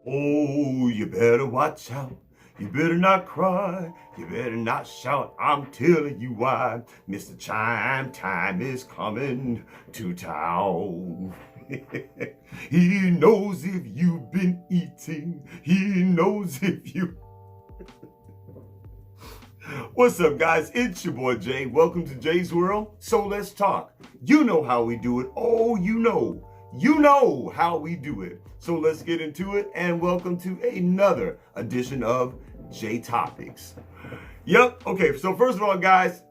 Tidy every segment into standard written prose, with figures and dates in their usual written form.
Oh, you better watch out. You better not cry. You better not shout. I'm telling you why. Mr. Chime Time is coming to town. He knows if you've been eating. He knows if you... What's up, guys? It's your boy Jay. Welcome to Jay's World. So let's talk. You know how we do it. Oh, you know how we do it. So let's get into it, and welcome to another edition of J Topics. Yep. Okay. So first of all, guys,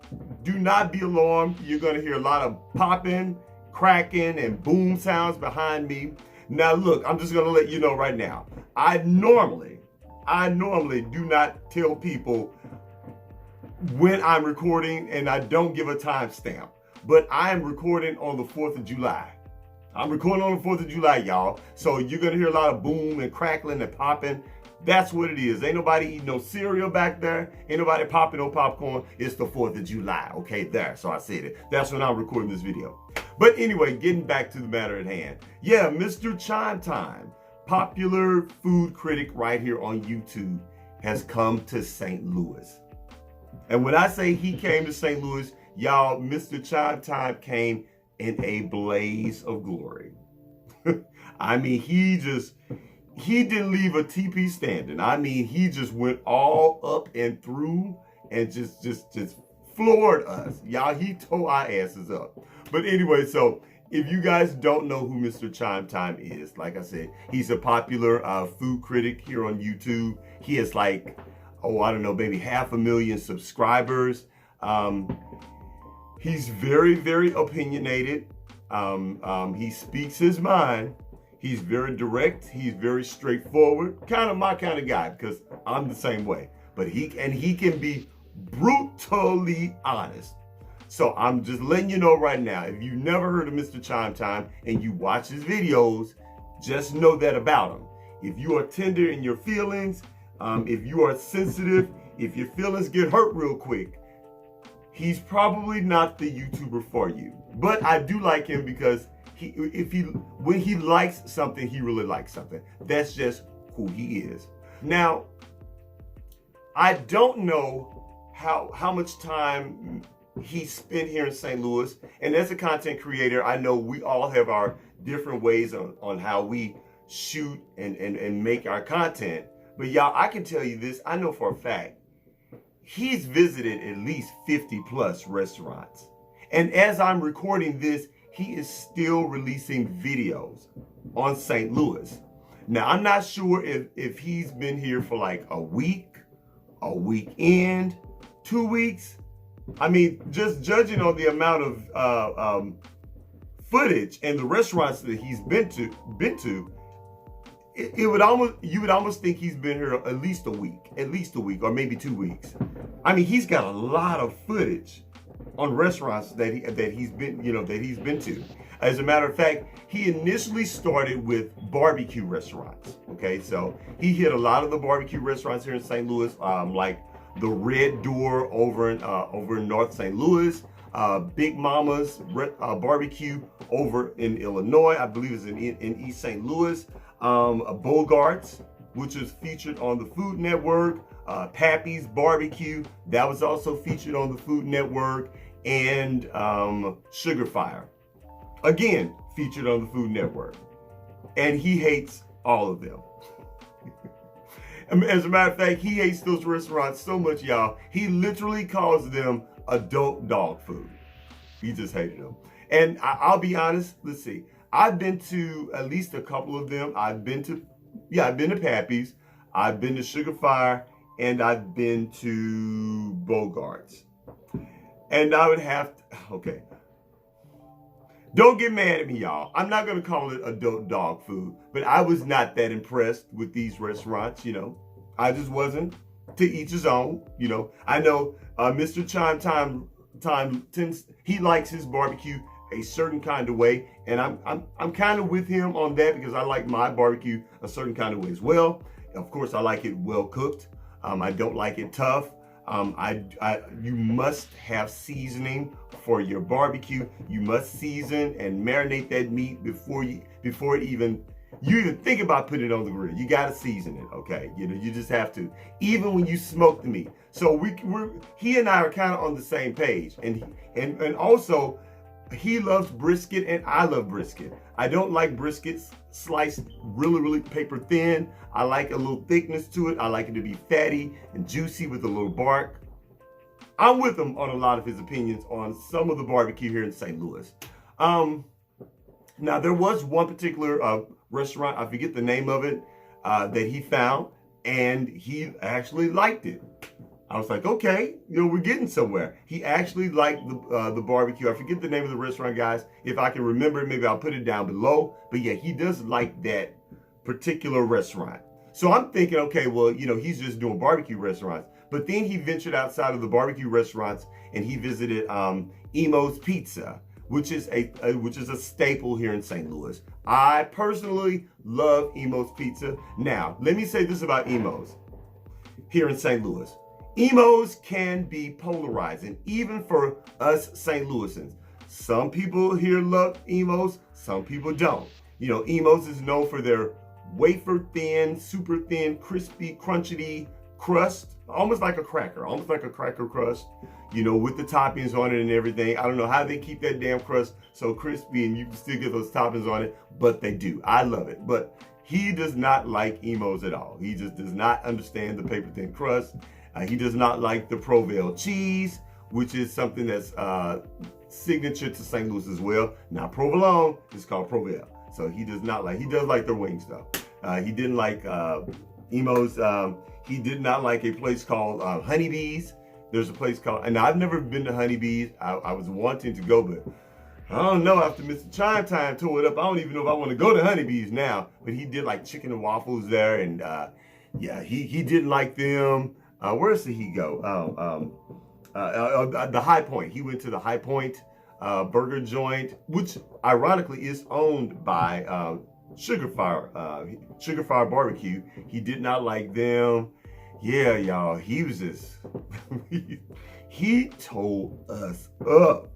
do not be alarmed. You're going to hear a lot of popping, cracking, and boom sounds behind me. Now, look, I'm just going to let you know right now. I normally do not tell people when I'm recording, and I don't give a timestamp, but I am recording on the 4th of July. I'm recording on the 4th of July, y'all. So you're going to hear a lot of boom and crackling and popping. That's what it is. Ain't nobody eating no cereal back there. Ain't nobody popping no popcorn. It's the 4th of July. Okay, there. So I said it. That's when I'm recording this video. But anyway, getting back to the matter at hand. Yeah, Mr. Chimetime, popular food critic right here on YouTube, has come to St. Louis. And when I say he came to St. Louis, y'all, Mr. Chimetime came in a blaze of glory. I mean, he didn't leave a TP standing. I mean, he just went all up and through and just floored us. Y'all, he tore our asses up. But anyway, so if you guys don't know who Mr. Chimetime is, like I said, he's a popular food critic here on YouTube. He has like, oh, I don't know, maybe 500,000 subscribers. He's very, very opinionated. He speaks his mind. He's very direct. He's very straightforward. Kind of my kind of guy, because I'm the same way. But he can be brutally honest. So I'm just letting you know right now, if you've never heard of Mr. Chimetime and you watch his videos, just know that about him. If you are tender in your feelings, if you are sensitive, if your feelings get hurt real quick, he's probably not the YouTuber for you. But I do like him because when he likes something, he really likes something. That's just who he is. Now, I don't know how much time he spent here in St. Louis. And as a content creator, I know we all have our different ways on how we shoot and make our content. But y'all, I can tell you this, I know for a fact, he's visited at least 50 plus restaurants. And as I'm recording this, he is still releasing videos on St. Louis. Now, I'm not sure if he's been here for like a weekend, 2 weeks. I mean, just judging on the amount of footage and the restaurants that he's been to, you would almost think he's been here at least a week, or maybe 2 weeks. I mean, he's got a lot of footage on restaurants that he's been to. As a matter of fact, he initially started with barbecue restaurants. Okay, so he hit a lot of the barbecue restaurants here in St. Louis, like the Red Door over in North St. Louis, Big Mama's barbecue over in Illinois, I believe it's in East St. Louis. Bogart's, which is featured on the Food Network, Pappy's Barbecue, that was also featured on the Food Network, and Sugar Fire, again, featured on the Food Network. And he hates all of them. As a matter of fact, he hates those restaurants so much, y'all, he literally calls them adult dog food. He just hated them. And I'll be honest, let's see. I've been to at least a couple of them. I've been to Pappy's, I've been to Sugar Fire, and I've been to Bogart's. And I would have to, okay. Don't get mad at me, y'all. I'm not gonna call it adult dog food, but I was not that impressed with these restaurants, you know. I just wasn't. To each his own, you know. I know Mr. Chimetime he likes his barbecue a certain kind of way, and I'm kind of with him on that because I like my barbecue a certain kind of way as well. Of course, I like it well cooked. I don't like it tough. You must have seasoning for your barbecue. You must season and marinate that meat before it even you even think about putting it on the grill, you gotta season it, okay? You know, you just have to, even when you smoke the meat. So he and I are kind of on the same page, and also he loves brisket and I love brisket. I don't like brisket sliced really paper thin. I like a little thickness to it. I like it to be fatty and juicy with a little bark. I'm with him on a lot of his opinions on some of the barbecue here in St. Louis. Now, there was one particular restaurant, I forget the name of it, that he found, and he actually liked it. I was like, okay, you know, we're getting somewhere. He actually liked the barbecue. I forget the name of the restaurant, guys. If I can remember it, maybe I'll put it down below. But yeah, he does like that particular restaurant. So I'm thinking, okay, well, you know, he's just doing barbecue restaurants. But then he ventured outside of the barbecue restaurants and he visited Emo's Pizza, which is a staple here in St. Louis. I personally love Emo's Pizza. Now, let me say this about Emo's here in St. Louis. Emo's can be polarizing, even for us St. Louisans. Some people here love Emo's, some people don't. You know, Emo's is known for their wafer thin, super thin, crispy, crunchy crust, almost like a cracker crust, you know, with the toppings on it and everything. I don't know how they keep that damn crust so crispy and you can still get those toppings on it, but they do. I love it. But he does not like Emo's at all. He just does not understand the paper thin crust. He does not like the Provel cheese, which is something that's signature to St. Louis as well. Now, provolone is called Provel. So he does not like, he does like their wings though. He didn't like Emo's. He did not like a place called Honeybees. There's a place called, and I've never been to Honeybees. I was wanting to go, but I don't know, after Mr. Chimetime tore it up, I don't even know if I want to go to Honeybees now. But he did like chicken and waffles there, and yeah, he didn't like them. Where else did he go? The High Point. He went to the High Point burger joint, which ironically is owned by Sugar Fire Barbecue. He did not like them. Yeah, y'all, he was just, he tore us up.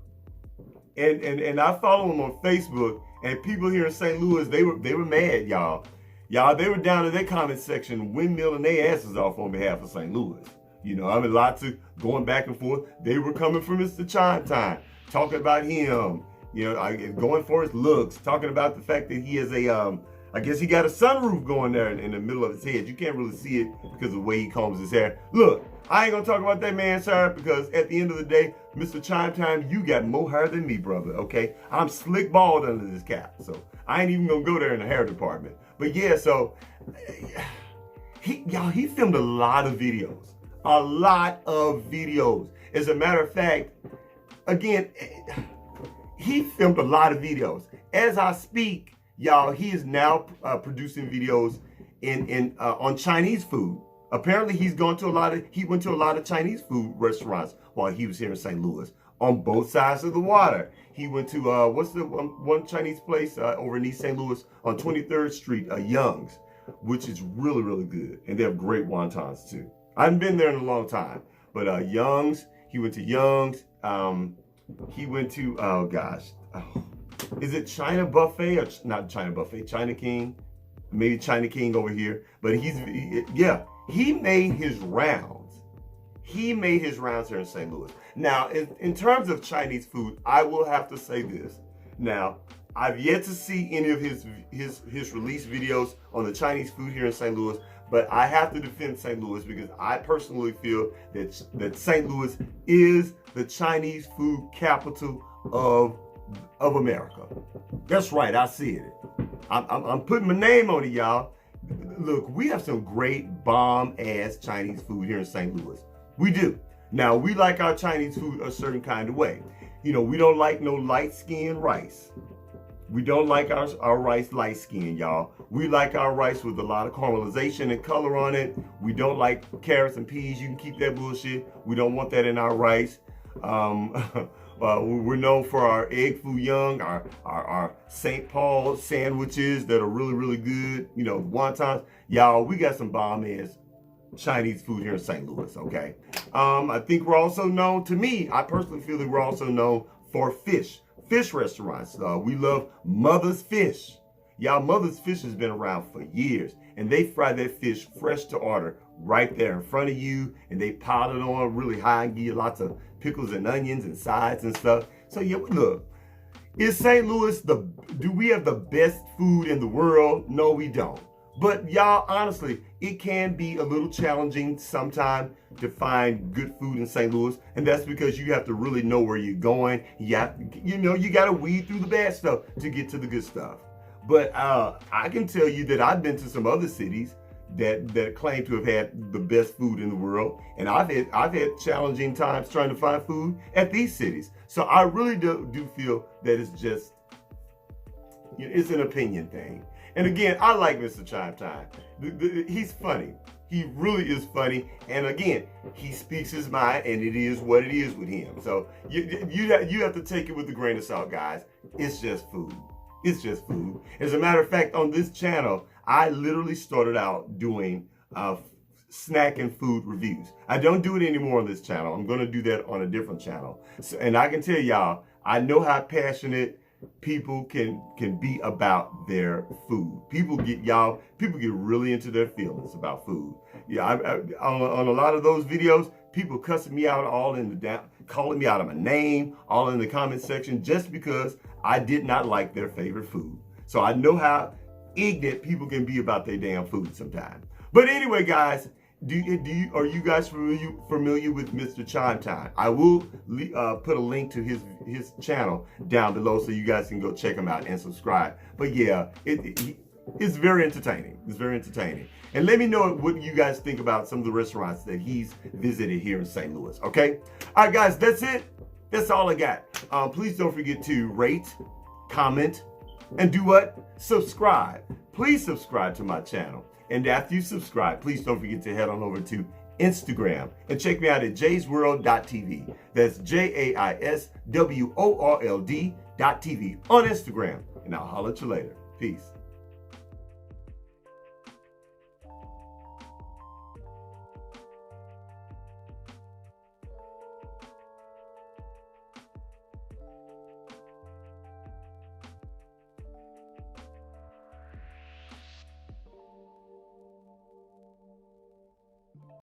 And I follow him on Facebook, and people here in St. Louis, they were mad, y'all. They were down in their comment section windmilling their asses off on behalf of St. Louis. You know, I mean, lots of going back and forth. They were coming for Mr. Chimetime, talking about him, you know, going for his looks, talking about the fact that he has a, I guess he got a sunroof going there in the middle of his head. You can't really see it because of the way he combs his hair. Look, I ain't gonna talk about that man, sir, because at the end of the day, Mr. Chimetime, you got more hair than me, brother, okay? I'm slick bald under this cap, so I ain't even gonna go there in the hair department. But yeah, so, he filmed a lot of videos. A lot of videos. As a matter of fact, again, he filmed a lot of videos. As I speak, y'all, he is now producing videos on Chinese food. Apparently, he went to a lot of Chinese food restaurants while he was here in St. Louis on both sides of the water. He went to what's the one Chinese place over in East St. Louis on 23rd Street, Young's, which is really good, and they have great wontons too. I haven't been there in a long time, but Young's. He went to Young's. He went to, oh gosh, is it China Buffet or not China Buffet? China King, maybe China King over here. But he made his rounds. He made his rounds here in St. Louis. Now, in terms of Chinese food, I will have to say this. Now, I've yet to see any of his release videos on the Chinese food here in St. Louis. But I have to defend St. Louis because I personally feel that St. Louis is the Chinese food capital of America. That's right, I see it. I'm putting my name on it, y'all. Look, we have some great bomb-ass Chinese food here in St. Louis. We do. Now, we like our Chinese food a certain kind of way. You know, we don't like no light-skinned rice. We don't like our rice light skin, y'all. We like our rice with a lot of caramelization and color on it. We don't like carrots and peas. You can keep that bullshit. We don't want that in our rice. We're known for our egg foo young, our St. Paul sandwiches that are really good. You know, wontons. Y'all, we got some bomb-ass Chinese food here in St. Louis, okay? I think we're also known, to me, I personally feel that we're also known for fish restaurants. We love Mother's Fish. Y'all, Mother's Fish has been around for years, and they fry their fish fresh to order right there in front of you, and they pile it on really high and give you lots of pickles and onions and sides and stuff. So yeah, look, is St. Louis do we have the best food in the world? No, we don't. But y'all, honestly, it can be a little challenging sometimes to find good food in St. Louis, and that's because you have to really know where you're going. You got to weed through the bad stuff to get to the good stuff. But I can tell you that I've been to some other cities that claim to have had the best food in the world, and I've had challenging times trying to find food at these cities. So I really do feel that it's an opinion thing. And again, I like Mr. Chimetime. He's funny. He really is funny. And again, he speaks his mind, and it is what it is with him. So you have to take it with a grain of salt, guys. It's just food. It's just food. As a matter of fact, on this channel, I literally started out doing snack and food reviews. I don't do it anymore on this channel. I'm going to do that on a different channel. So, and I can tell y'all, I know how passionate people can be about their food. People get really into their feelings about food. Yeah, on a lot of those videos, people cussing me out all in the calling me out of my name, all in the comment section, just because I did not like their favorite food. So I know how ignorant people can be about their damn food sometimes. But anyway, guys, are you guys familiar with Mr. Chimetime? I will put a link to his channel down below so you guys can go check him out and subscribe. But yeah, it's very entertaining. It's very entertaining. And let me know what you guys think about some of the restaurants that he's visited here in St. Louis, okay? All right, guys, that's it. That's all I got. Please don't forget to rate, comment, and do what? Subscribe. Please subscribe to my channel. And after you subscribe, please don't forget to head on over to Instagram and check me out at JaisWorldtv. That's JaisWorld.tv on Instagram. And I'll holler at you later. Peace.